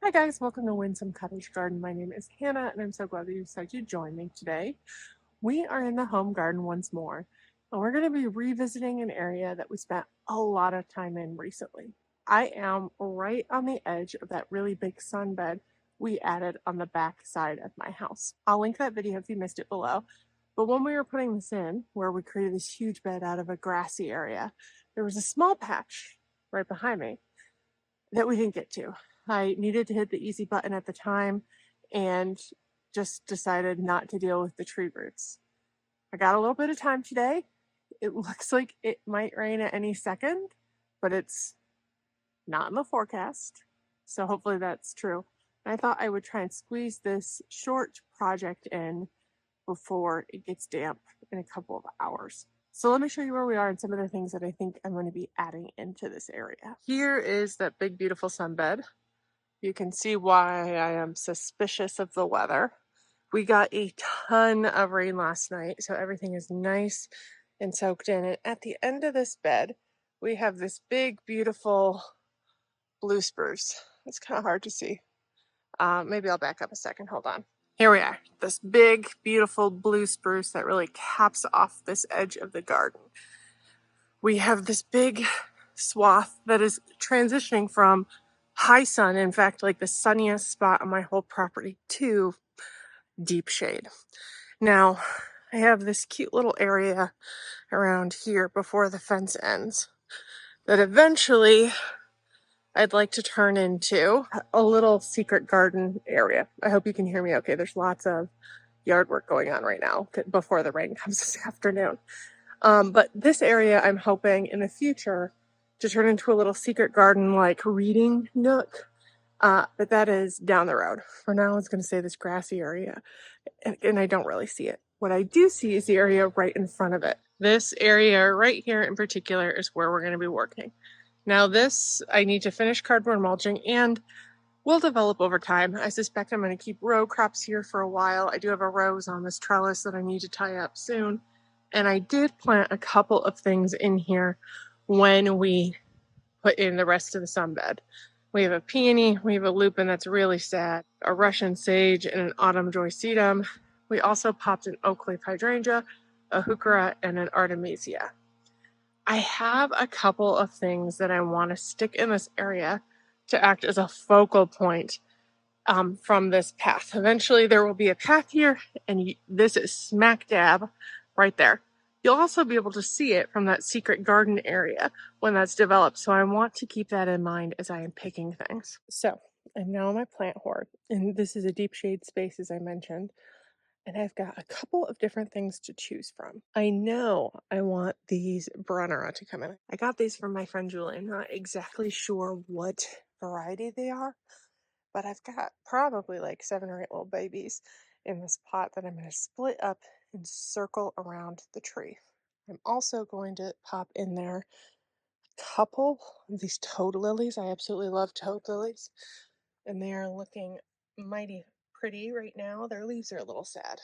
Hi guys, welcome to Windsome Cottage Garden. My name is Hannah and I'm so glad that you decided to join me today. We are in the home garden once more and we're going to be revisiting an area that we spent a lot of time in recently. I am right on the edge of that really big sunbed we added on the back side of my house. I'll link that video if you missed it below. But when we were putting this in, where we created this huge bed out of a grassy area, there was a small patch right behind me that we didn't get to. I needed to hit the easy button at the time and just decided not to deal with the tree roots. I got a little bit of time today. It looks like it might rain at any second, but it's not in the forecast. So hopefully that's true. And I thought I would try and squeeze this short project in before it gets damp in a couple of hours. So let me show you where we are and some of the things that I think I'm going to be adding into this area. Here is that big, beautiful sunbed. You can see why I am suspicious of the weather. We got a ton of rain last night, so everything is nice and soaked in. And at the end of this bed, we have this big, beautiful blue spruce. It's kind of hard to see. Maybe I'll back up a second. Hold on. Here we are. This big, beautiful blue spruce that really caps off this edge of the garden. We have this big swath that is transitioning from high sun, in fact, like the sunniest spot on my whole property, to deep shade. Now, I have this cute little area around here before the fence ends that eventually I'd like to turn into a little secret garden area. I hope you can hear me okay. There's lots of yard work going on right now before the rain comes this afternoon. But this area I'm hoping in the future to turn into a little secret garden like reading nook. But that is down the road. For now, it's going to stay this grassy area, and I don't really see it. What I do see is the area right in front of it. This area right here in particular is where we're going to be working. Now this, I need to finish cardboard mulching and will develop over time. I suspect I'm going to keep row crops here for a while. I do have a rose on this trellis that I need to tie up soon. And I did plant a couple of things in here when we put in the rest of the sunbed. We have a peony, we have a lupin that's really sad, a Russian sage, and an autumn joy sedum. We also popped an oak leaf hydrangea, a heuchera, and an artemisia. I have a couple of things that I want to stick in this area to act as a focal point from this path. Eventually there will be a path here, and this is smack dab right there. You'll also be able to see it from that secret garden area when that's developed. So I want to keep that in mind as I am picking things. So I'm now in my plant hoard, and this is a deep shade space, as I mentioned. And I've got a couple of different things to choose from. I know I want these Brunnera to come in. I got these from my friend Julie. I'm not exactly sure what variety they are, but I've got probably like 7 or 8 little babies in this pot that I'm going to split up and circle around the tree. I'm also going to pop in there a couple of these toad lilies. I absolutely love toad lilies, and they are looking mighty pretty right now. Their leaves are a little sad,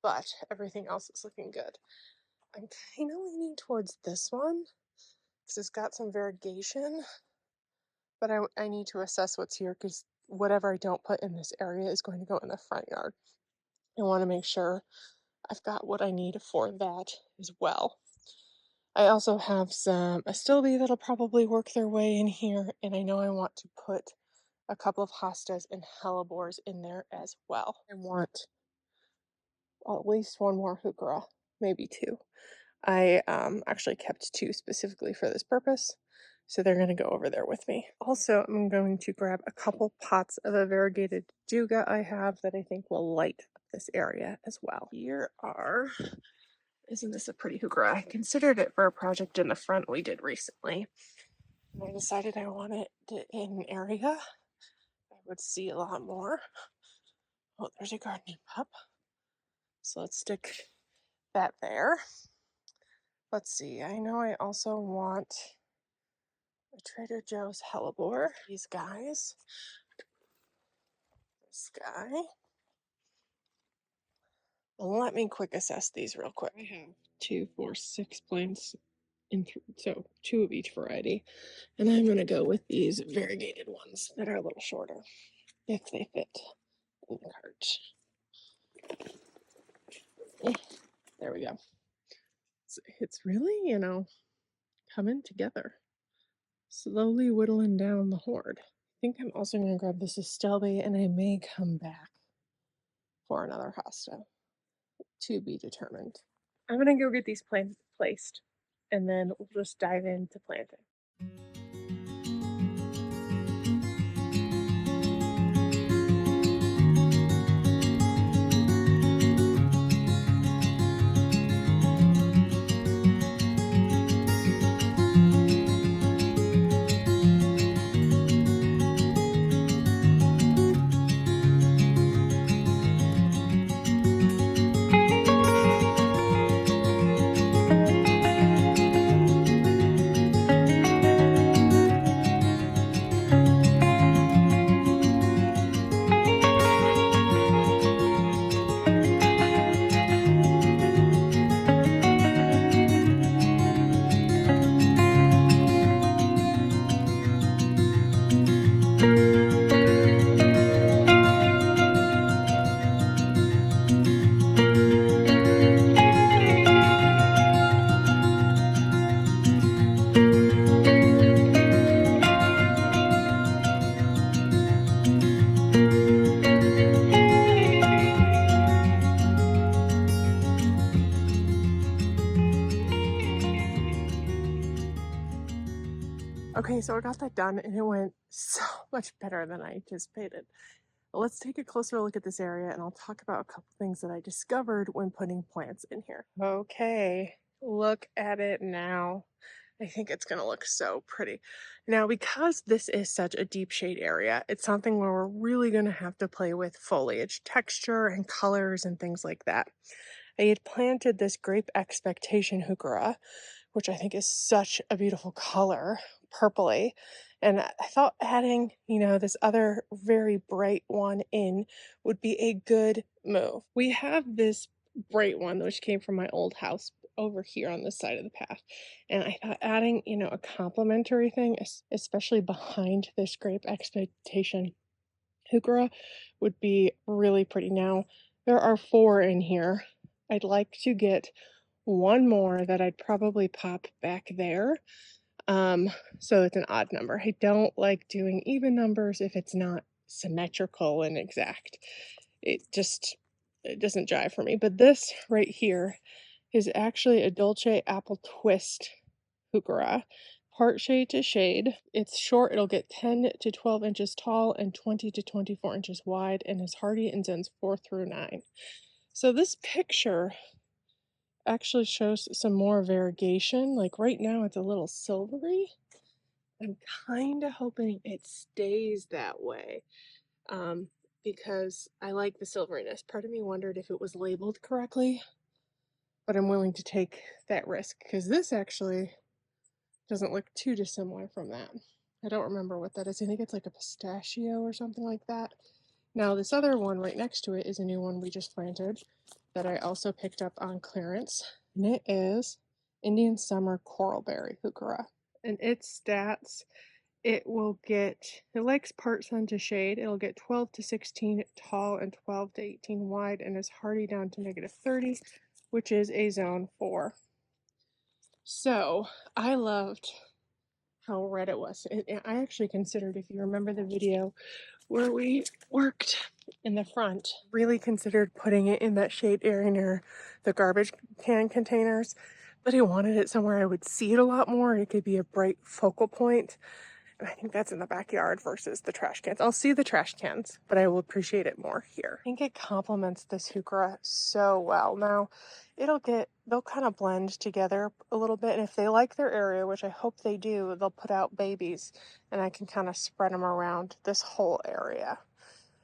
but everything else is looking good. I'm kind of leaning towards this one because it's got some variegation, but I need to assess what's here because whatever I don't put in this area is going to go in the front yard. I want to make sure I've got what I need for that as well. I also have some astilbe that'll probably work their way in here, and I know I want to put a couple of hostas and hellebores in there as well. I want at least one more heuchera, maybe 2. I actually kept 2 specifically for this purpose, so they're going to go over there with me. Also, I'm going to grab a couple pots of a variegated duga I have that I think will light up this area as well. Here are, isn't this a pretty heuchera? I considered it for a project in the front we did recently, and I decided I wanted it in an area I would see a lot more. Oh, there's a gardening pup. So let's stick that there. Let's see, I know I also want a Trader Joe's hellebore. These guys. This guy. Let me quick assess these real quick. I have 2, 4, 6 plants, so 2 of each variety. And I'm going to go with these variegated ones that are a little shorter. if they fit in the cart. There we go. It's really, coming together. Slowly whittling down the hoard. I think I'm also going to grab this Estelbe, and I may come back for another hosta, to be determined. I'm going to go get these plants placed, and then we'll just dive into planting. Okay, so I got that done and it went so much better than I anticipated. But let's take a closer look at this area and I'll talk about a couple things that I discovered when putting plants in here. Okay, look at it now. I think it's going to look so pretty. Now, because this is such a deep shade area, it's something where we're really going to have to play with foliage texture and colors and things like that. I had planted this Grape Expectation heuchera, which I think is such a beautiful color, purpley. And I thought adding, this other very bright one in would be a good move. We have this bright one, which came from my old house over here on this side of the path. And I thought adding, a complementary thing, especially behind this Grape Expectation heuchera, would be really pretty. Now, there are 4 in here. I'd like to get one more that I'd probably pop back there. So it's an odd number. I don't like doing even numbers if it's not symmetrical and exact. It doesn't jive for me. But this right here is actually a Dolce Apple Twist heuchera, part shade to shade. It's short. It'll get 10 to 12 inches tall and 20 to 24 inches wide, and is hardy in zones 4 through 9. So this picture actually shows some more variegation. Like right now it's a little silvery. I'm kind of hoping it stays that way because I like the silveriness. Part of me wondered if it was labeled correctly, but I'm willing to take that risk because this actually doesn't look too dissimilar from that. I don't remember what that is. I think it's like a pistachio or something like that. Now this other one right next to it is a new one we just planted that I also picked up on clearance, and it is Indian Summer Coralberry heuchera. And its stats, it likes part sun to shade. It'll get 12 to 16 tall and 12 to 18 wide, and is hardy down to -30, which is a zone 4. So I loved how red it was. I actually considered, if you remember the video where we worked in the front, really considered putting it in that shade area near the garbage can containers, but I wanted it somewhere I would see it a lot more. It could be a bright focal point. And I think that's in the backyard versus the trash cans. I'll see the trash cans, but I will appreciate it more here. I think it complements this heuchera so well. Now, they'll kind of blend together a little bit, and if they like their area, which I hope they do, they'll put out babies, and I can kind of spread them around this whole area.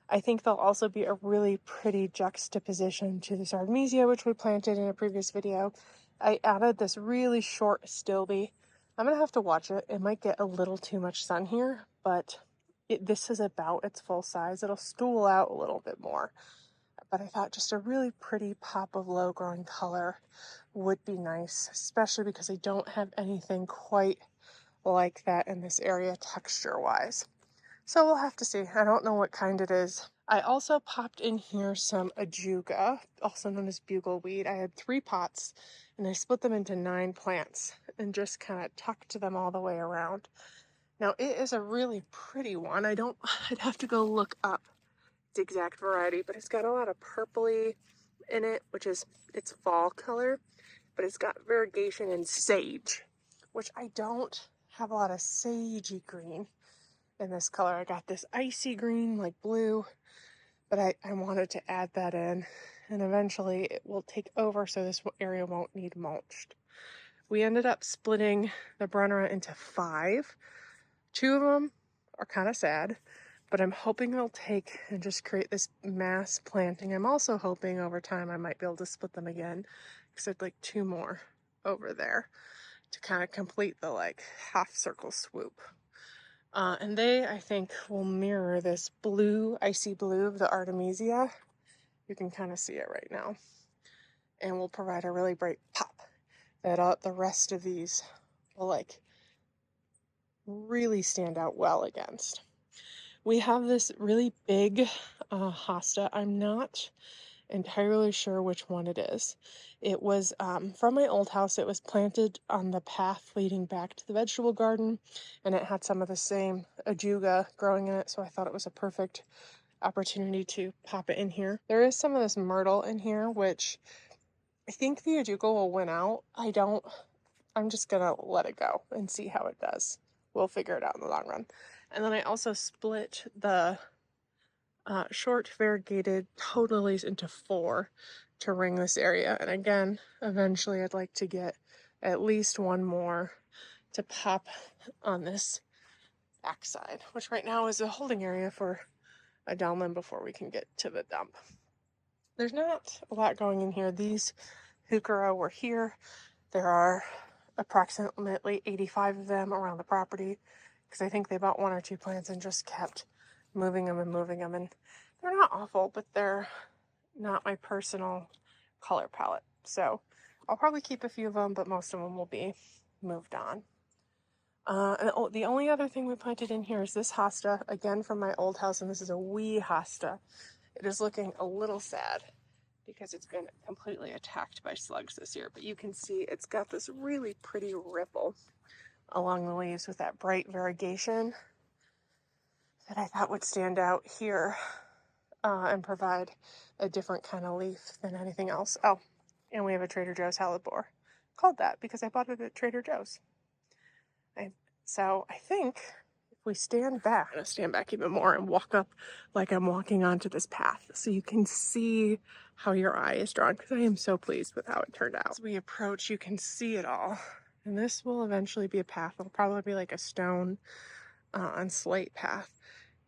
I think they'll also be a really pretty juxtaposition to this artemisia, which we planted in a previous video. I added this really short stilbe. I'm going to have to watch it. It might get a little too much sun here, but this is about its full size. It'll stool out a little bit more. But I thought just a really pretty pop of low-growing color would be nice, especially because I don't have anything quite like that in this area texture-wise. So we'll have to see. I don't know what kind it is. I also popped in here some ajuga, also known as bugleweed. I had 3 pots and I split them into 9 plants and just kind of tucked them all the way around. Now it is a really pretty one. I'd have to go look up the exact variety, but it's got a lot of purpley in it, which is its fall color, but it's got variegation in sage, which I don't have a lot of sagey green in this color. I got this icy green, like blue, but I wanted to add that in, and eventually it will take over so this area won't need mulched. We ended up splitting the Brunnera into 5. 2 of them are kind of sad, but I'm hoping it'll take and just create this mass planting. I'm also hoping over time I might be able to split them again, because I'd like 2 more over there to kind of complete the like half circle swoop. And they, I think, will mirror this blue, icy blue of the Artemisia. You can kind of see it right now. And will provide a really bright pop that the rest of these will like really stand out well against. We have this really big hosta. I'm not entirely sure which one it is. It was from my old house. It was planted on the path leading back to the vegetable garden, and it had some of the same ajuga growing in it, so I thought it was a perfect opportunity to pop it in here. There is some of this myrtle in here, which I think the ajuga will win out. I'm just gonna let it go and see how it does. We'll figure it out in the long run. And then I also split the short variegated toad lilies into 4 to ring this area. And again, eventually I'd like to get at least 1 more to pop on this backside, which right now is a holding area for a downland before we can get to the dump. There's not a lot going in here. These heuchera were here. There are approximately 85 of them around the property, because I think they bought 1 or 2 plants and just kept moving them. And they're not awful, but they're not my personal color palette. So I'll probably keep a few of them, but most of them will be moved on. The only other thing we planted in here is this hosta, again from my old house, and this is a wee hosta. It is looking a little sad because it's been completely attacked by slugs this year, but you can see it's got this really pretty ripple along the leaves with that bright variegation that I thought would stand out here and provide a different kind of leaf than anything else. Oh, and we have a Trader Joe's hellebore, called that because I bought it at Trader Joe's. So I think if we stand back, I'm going to stand back even more and walk up like I'm walking onto this path so you can see how your eye is drawn, because I am so pleased with how it turned out. As we approach, you can see it all. And this will eventually be a path. It'll probably be like a stone and slate path.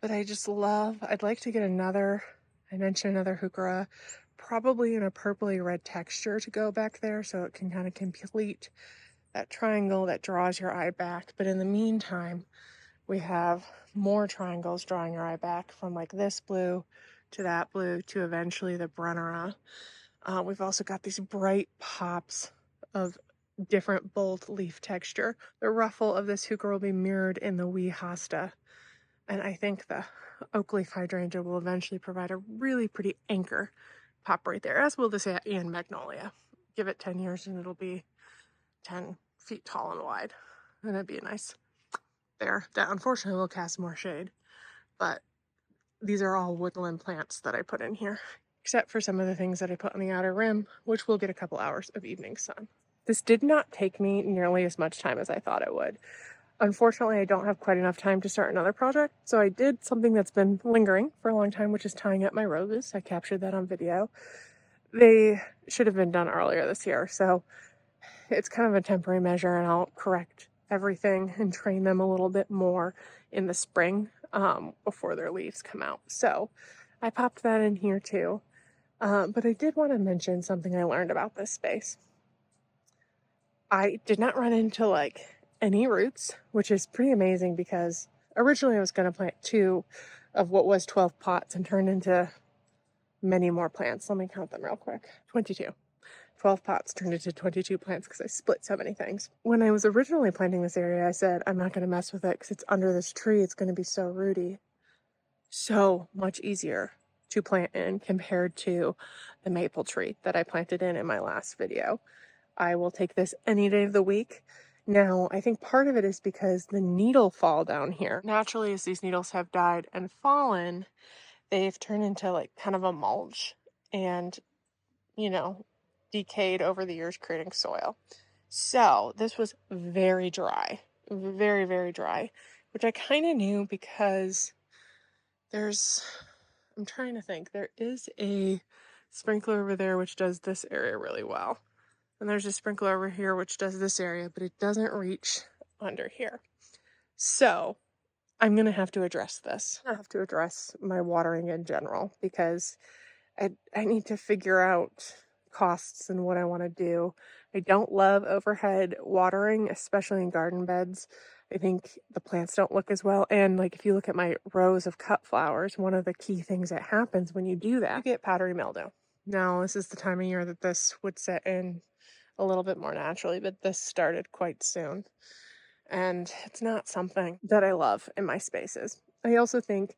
But I'd like to get another, I mentioned another heuchera, probably in a purpley red texture to go back there so it can kind of complete that triangle that draws your eye back. But in the meantime, we have more triangles drawing your eye back, from like this blue to that blue to eventually the Brunnera. We've also got these bright pops of different bold leaf texture. The ruffle of this heuchera will be mirrored in the wee hosta. And I think the oak leaf hydrangea will eventually provide a really pretty anchor pop right there, as will this and magnolia. Give it 10 years and it'll be 10 feet tall and wide. And it'd be a nice there. That unfortunately will cast more shade. But these are all woodland plants that I put in here, except for some of the things that I put on the outer rim, which will get a couple hours of evening sun. This did not take me nearly as much time as I thought it would. Unfortunately, I don't have quite enough time to start another project, so I did something that's been lingering for a long time, which is tying up my roses. I captured that on video. They should have been done earlier this year, so it's kind of a temporary measure, and I'll correct everything and train them a little bit more in the spring before their leaves come out. So I popped that in here too. But I did want to mention something I learned about this space. I did not run into like any roots, which is pretty amazing because originally I was going to plant 2 of what was 12 pots and turned into many more plants. Let me count them real quick. 22. 12 pots turned into 22 plants because I split so many things. When I was originally planting this area, I said, I'm not going to mess with it because it's under this tree. It's going to be so rooty. so much easier to plant in compared to the maple tree that I planted in my last video. I will take this any day of the week. Now, I think part of it is because the needle fall down here. Naturally, as these needles have died and fallen, they've turned into like kind of a mulch and, you know, decayed over the years, creating soil. So this was very dry, very, very dry, which I kind of knew because I'm trying to think, there is a sprinkler over there which does this area really well. And there's a sprinkler over here which does this area, but it doesn't reach under here. So I'm going to have to address this. I have to address my watering in general because I need to figure out costs and what I want to do. I don't love overhead watering, especially in garden beds. I think the plants don't look as well. And like if you look at my rows of cut flowers, one of the key things that happens when you do that, you get powdery mildew. Now, this is the time of year that this would set in a little bit more naturally, but this started quite soon. And it's not something that I love in my spaces. I also think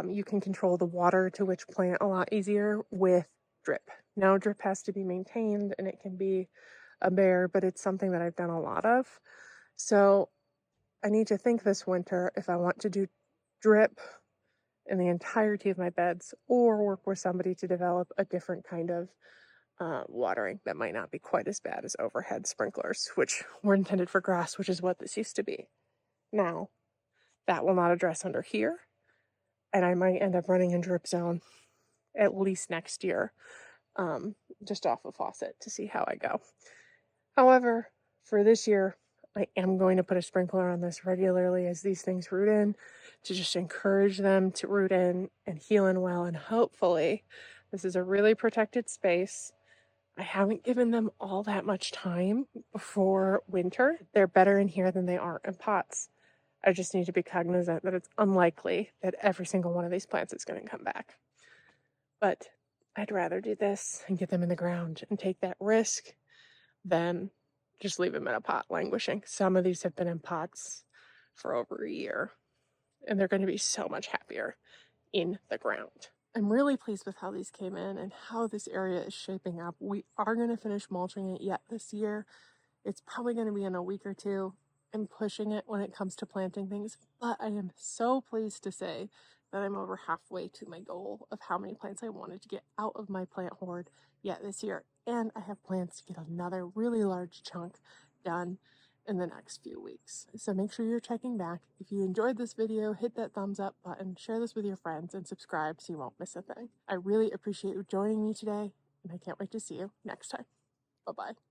you can control the water to which plant a lot easier with drip. Now, drip has to be maintained and it can be a bear, but it's something that I've done a lot of. So I need to think this winter if I want to do drip in the entirety of my beds or work with somebody to develop a different kind of watering that might not be quite as bad as overhead sprinklers, which were intended for grass, which is what this used to be. Now, that will not address under here, and I might end up running in drip zone at least next year, just off a faucet to see how I go. However, for this year, I am going to put a sprinkler on this regularly as these things root in to just encourage them to root in and heal in well. And hopefully, this is a really protected space. I haven't given them all that much time before winter. They're better in here than they are in pots. I just need to be cognizant that it's unlikely that every single one of these plants is going to come back. But I'd rather do this and get them in the ground and take that risk than just leave them in a pot languishing. Some of these have been in pots for over a year, and they're going to be so much happier in the ground. I'm really pleased with how these came in and how this area is shaping up. We are going to finish mulching it yet this year. It's probably going to be in a week or two. I'm pushing it when it comes to planting things, but I am so pleased to say that I'm over halfway to my goal of how many plants I wanted to get out of my plant hoard yet this year. And I have plans to get another really large chunk done in the next few weeks. So make sure you're checking back. If you enjoyed this video, hit that thumbs up button, share this with your friends, and subscribe so you won't miss a thing. I really appreciate you joining me today, and I can't wait to see you next time. Bye-bye.